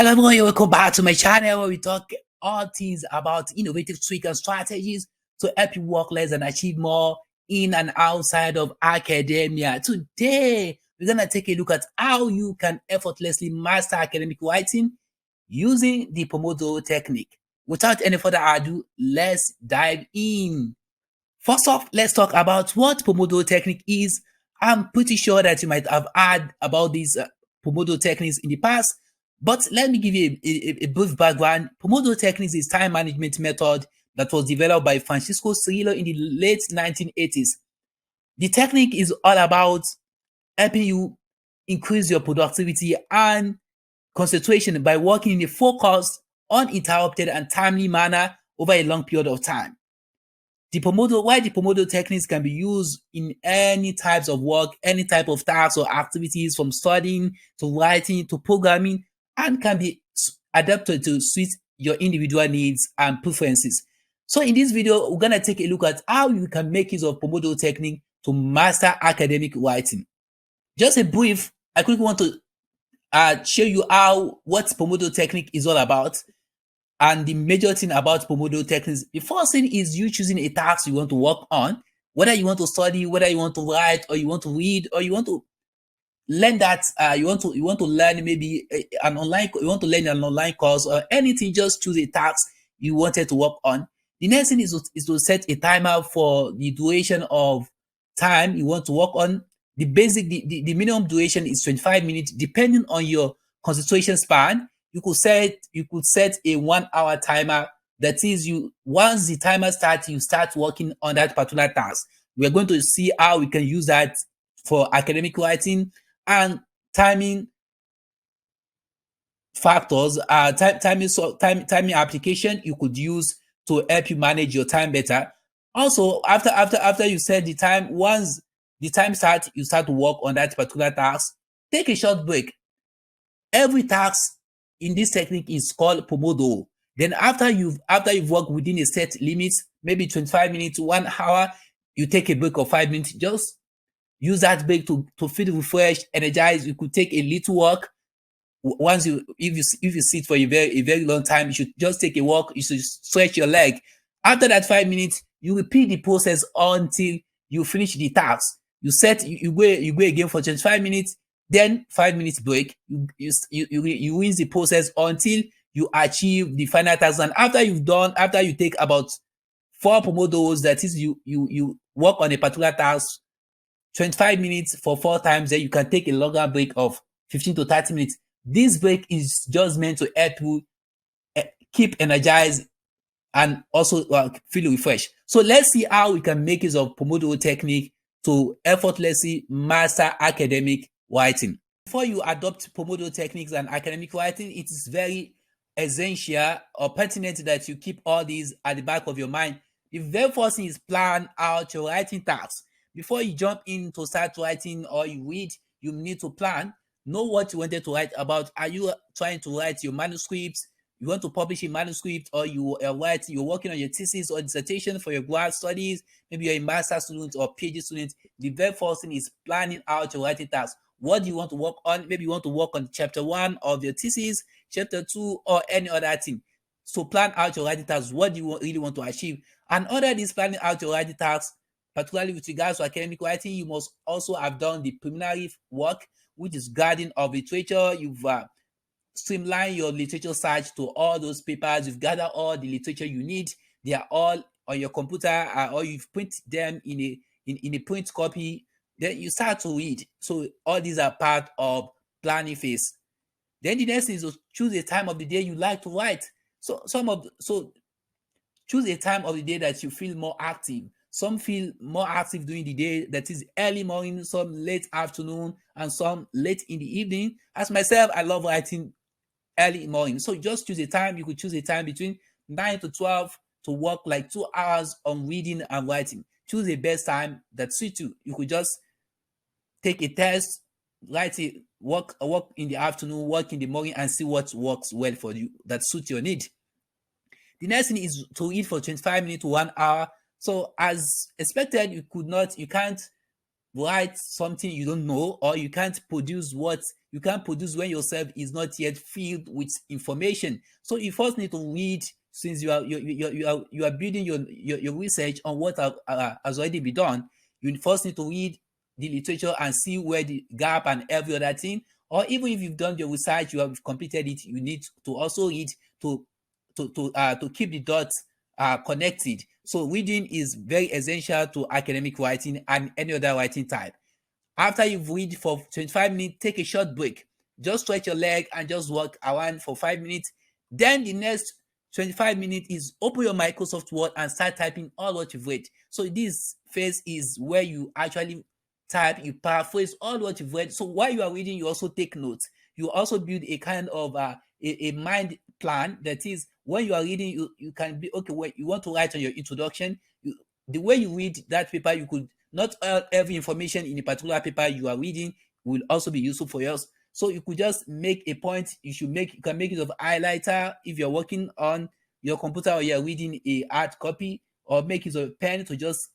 Hello everyone, welcome back to my channel where we talk all things about innovative tricks and strategies to help you work less and achieve more in and outside of academia. Today, we're going to take a look at how you can effortlessly master academic writing using the Pomodoro technique. Without any further ado, let's dive in. First off, let's talk about what Pomodoro technique is. I'm pretty sure that you might have heard about these Pomodoro techniques in the past, but let me give you a brief background. Pomodoro techniques is time management method that was developed by Francisco Cirillo in the late 1980s. The technique is all about helping you increase your productivity and concentration by working in a focused, uninterrupted, and timely manner over a long period of time. The Pomodoro techniques can be used in any types of work, any type of tasks or activities, from studying to writing to programming, and can be adapted to suit your individual needs and preferences. So in this video, we're going to take a look at how you can make use of Pomodoro technique to master academic writing. Just a brief, I quickly want to show you what Pomodoro technique is all about. And the major thing about Pomodoro techniques, the first thing is you choosing a task you want to work on, whether you want to study, whether you want to write, or you want to read, or you want to learn that you want to learn maybe you want to learn an online course or anything. Just choose a task you wanted to work on. The next thing is to set a timer for the duration of time you want to work on. The minimum duration is 25 minutes, depending on your concentration span. You could set a 1 hour timer. That is, once the timer starts, you start working on that particular task. We're going to see how we can use that for academic writing and timing factors, timing application you could use to help you manage your time better. Also, after you set the time, once the time starts, you start to work on that particular task. Take a short break. Every task in this technique is called Pomodoro. Then after you've worked within a set limit, maybe 25 minutes to 1 hour, you take a break of 5 minutes. Just use that break to feel refreshed, energized. You could take a little walk. If you sit for a very long time, you should just take a walk. You should stretch your leg. After that 5 minutes, you repeat the process until you finish the task. You go again for 25 minutes. Then 5 minutes break. You rinse the process until you achieve the final task. And after you take about 4 Pomodoros, that is, you work on a particular task 25 minutes for 4 times, then you can take a longer break of 15 to 30 minutes. This break is just meant to help you keep energized and also feel refreshed. So let's see how we can make use of Pomodoro technique to effortlessly master academic writing. Before you adopt Pomodoro techniques and academic writing, it is very essential or pertinent that you keep all these at the back of your mind. The very first thing is plan out your writing tasks. Before you jump in to start writing or you read, you need to plan. Know what you wanted to write about. Are you trying to write your manuscripts? You want to publish a manuscript, or you're working on your thesis or dissertation for your grad studies. Maybe you're a master's student or PhD student. The very first thing is planning out your writing tasks. What do you want to work on? Maybe you want to work on chapter 1 of your thesis, chapter 2, or any other thing. So plan out your writing tasks. What do you really want to achieve? And under this planning out your writing tasks, particularly with regards to academic writing, you must also have done the preliminary work, which is guarding of literature. You've streamlined your literature search to all those papers. You've gathered all the literature you need. They are all on your computer, or you've print them in a print copy. Then you start to read. So all these are part of planning phase. Then the next is to choose a time of the day you like to write. So choose a time of the day that you feel more active. Some feel more active during the day, that is early morning, some late afternoon, and some late in the evening. As myself, I love writing early morning. So just choose a time. You could choose a time between 9 to 12 to work like 2 hours on reading and writing. Choose a best time that suits you. You could just take a test, write it, work in the afternoon, work in the morning, and see what works well for you, that suits your need. The next thing is to read for 25 minutes to 1 hour. So as expected, you can't write something you don't know, or you can't produce what you can't produce when yourself is not yet filled with information. So you first need to read, since you are building your research on what has already been done. You first need to read the literature and see where the gap and every other thing. Or even if you've done your research, you have completed it, you need to also read to keep the dots connected. So reading is very essential to academic writing and any other writing type. After you've read for 25 minutes, take a short break. Just stretch your leg and just walk around for 5 minutes. Then the next 25 minutes is open your Microsoft Word and start typing all what you've read. So this phase is where you actually type, you paraphrase all what you've read. So while you are reading, you also take notes. You also build a kind of a mind plan. That is, when you are reading, you can be, okay, when you want to write on your introduction, the way you read that paper, you could not every information in a particular paper you are reading will also be useful for yours. So you could just make a point. You can make it of highlighter if you're working on your computer or you're reading a hard copy, or make it of a pen to just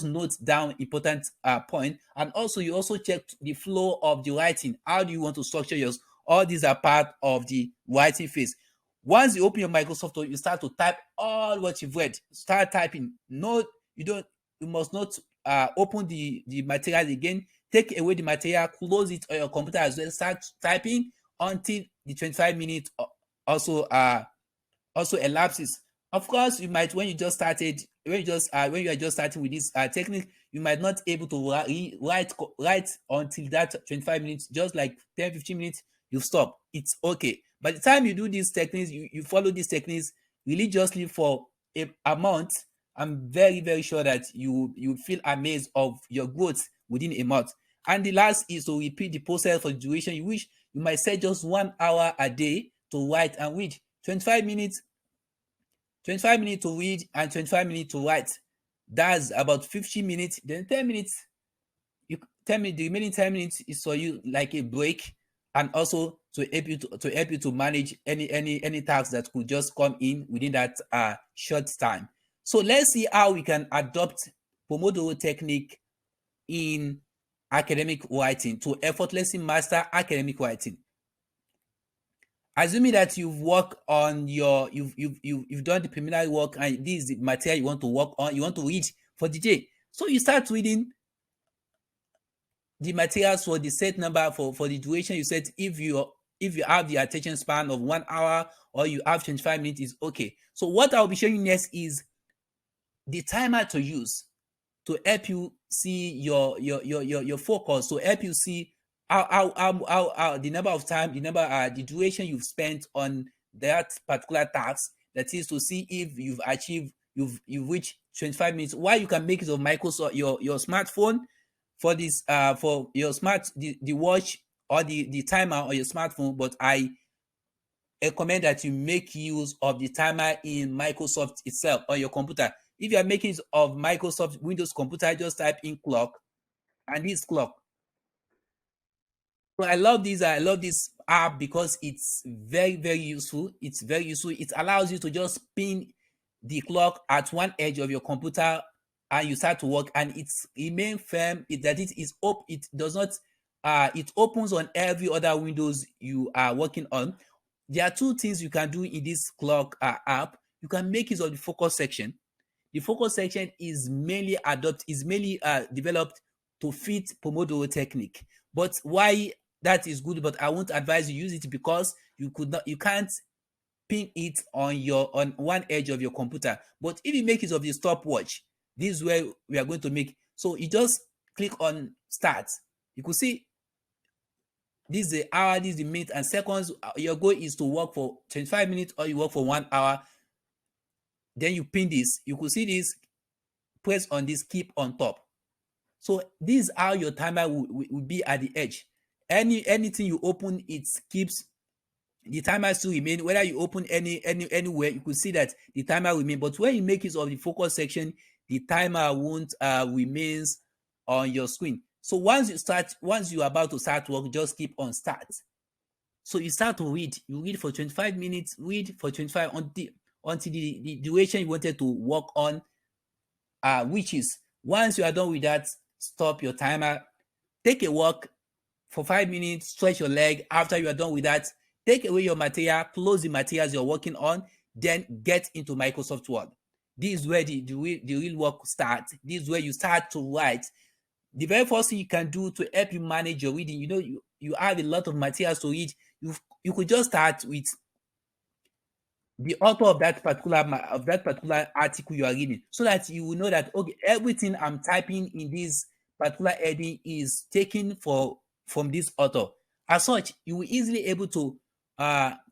note down important point. And also you also check the flow of the writing. How do you want to structure yours? All these are part of the writing phase. Once you open your Microsoft Word, you start to type all what you've read. Start typing. No, you must not open the material again. Take away the material, close it on your computer as well. Start typing until the 25 minutes also elapses. Of course, you might, when you are just starting with this technique, you might not able to write until that 25 minutes. Just like 10-15 minutes, you stop. It's okay. By the time you do these techniques, you follow these techniques religiously for a month, I'm very, very sure that you feel amazed of your growth within a month. And the last is to repeat the process for the duration. You might set just 1 hour a day to write and read. 25 minutes to read and 25 minutes to write. That's about 50 minutes. Then 10 minutes, the remaining 10 minutes is for you like a break, and also to help you to manage any tasks that could just come in within that short time. So let's see how we can adopt Pomodoro technique in academic writing to effortlessly master academic writing. Assuming that you've worked on you've done the preliminary work, and this is the material you want to work on, you want to read for the day. So you start reading the materials for the set number for the duration you set. If you have the attention span of 1 hour, or you have 25 minutes, is okay. So what I'll be showing you next is the timer to use to help you see your focus, to help you see how the number of time, the duration you've spent on that particular task. That is to see if you've reached 25 minutes. Why you can make it of Microsoft your smartphone for this for your the watch or the timer on your smartphone, but I recommend that you make use of the timer in Microsoft itself on your computer. If you are making use of Microsoft Windows computer, just type in clock, and this clock. So I love this app because it's very, very useful. It's very useful. It allows you to just pin the clock at one edge of your computer, and you start to work, and it's remain firm. It does not it opens on every other Windows you are working on. There are two things you can do in this clock app. You can make use of the focus section. The focus section is mainly developed to fit Pomodoro technique. But why that is good, but I won't advise you use it, because you can't pin it on one edge of your computer. But if you make use of the stopwatch, this is where we are going to make. So you just click on start. You could see this is the hour, this is the minute and seconds. Your goal is to work for 25 minutes or you work for 1 hour. Then you pin this. You could see this, press on this, keep on top. So this is how your timer will be at the edge. Anything you open, it keeps the timer still remain. Whether you open anywhere, you could see that the timer remain. But when you make use of the focus section, the timer won't remains on your screen. So once you're about to start work, just keep on start. So you start to read. You read for 25 minutes, read for 25 until the duration you wanted to work on which is, once you are done with that, stop your timer, take a walk, for 5 minutes, stretch your leg. After you are done with that, take away your material, close the materials you're working on, then get into Microsoft Word. This is where the real work starts. This is where you start to write. The very first thing you can do to help you manage your reading, you have a lot of materials to read. You could just start with the author of that particular article you are reading, so that you will know that, okay, everything I'm typing in this particular heading is taken from this author. As such, you will easily able to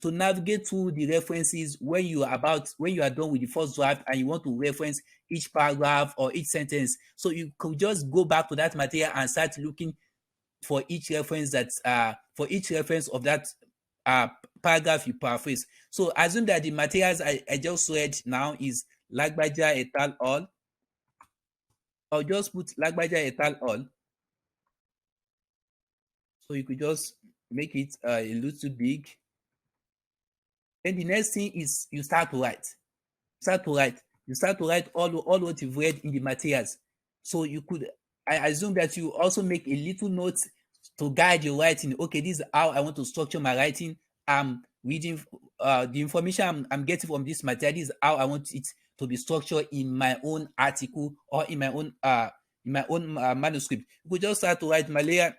navigate through the references when you are done with the first draft and you want to reference each paragraph or each sentence. So you could just go back to that material and start looking for each reference of that paragraph you paraphrase. So assume that the materials I just read now is Lagbaja et al. All. I'll just put Lagbaja et al. All. So you could just make it a little big. Then the next thing is you start to write. You start to write all what you've read in the materials. So I assume that you also make a little note to guide your writing. Okay, this is how I want to structure my writing. I'm reading the information I'm getting from this material. This is how I want it to be structured in my own article or in my own manuscript. You could just start to write Malaya.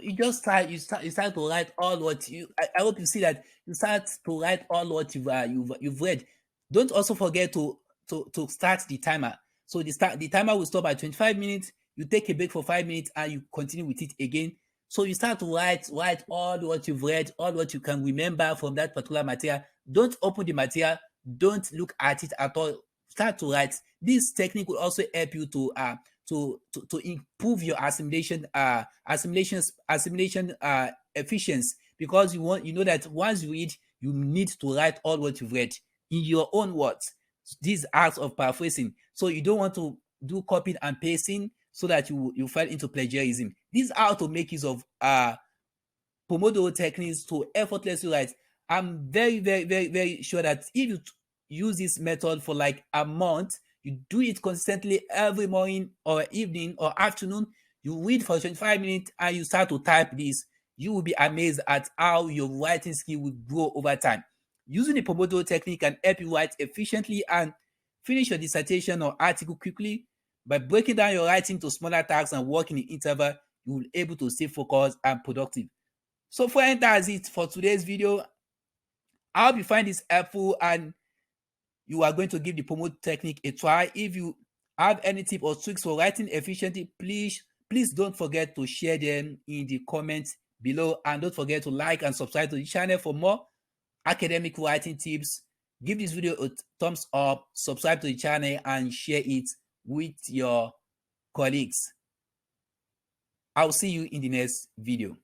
You start to write all what I hope you see that you start to write all what you've read. Don't also forget to start the timer. So the timer will stop at 25 minutes. You take a break for 5 minutes and you continue with it again. So you start to write all what you've read, all what you can remember from that particular material. Don't open the material. Don't look at it at all. Start to write. This technique will also help you to improve your assimilation efficiency, because you know that once you read, you need to write all what you've read in your own words. These acts of paraphrasing. So you don't want to do copying and pasting so that you fall into plagiarism. These are how to make use of Pomodoro techniques to effortlessly write. I'm very, very, very, very sure that if you use this method for like a month, you do it consistently every morning or evening or afternoon, you read for 25 minutes and you start to type this, you will be amazed at how your writing skill will grow over time. Using the Pomodoro technique can help you write efficiently and finish your dissertation or article quickly. By breaking down your writing to smaller tasks and working in interval, you will be able to stay focused and productive. So friends, that's it for today's video. I hope you find this helpful and you are going to give the Pomodoro technique a try. If you have any tip or tricks for writing efficiently, please don't forget to share them in the comments below, and don't forget to like and subscribe to the channel for more academic writing tips. Give this video a thumbs up, subscribe to the channel, and share it with your colleagues. I'll see you in the next video.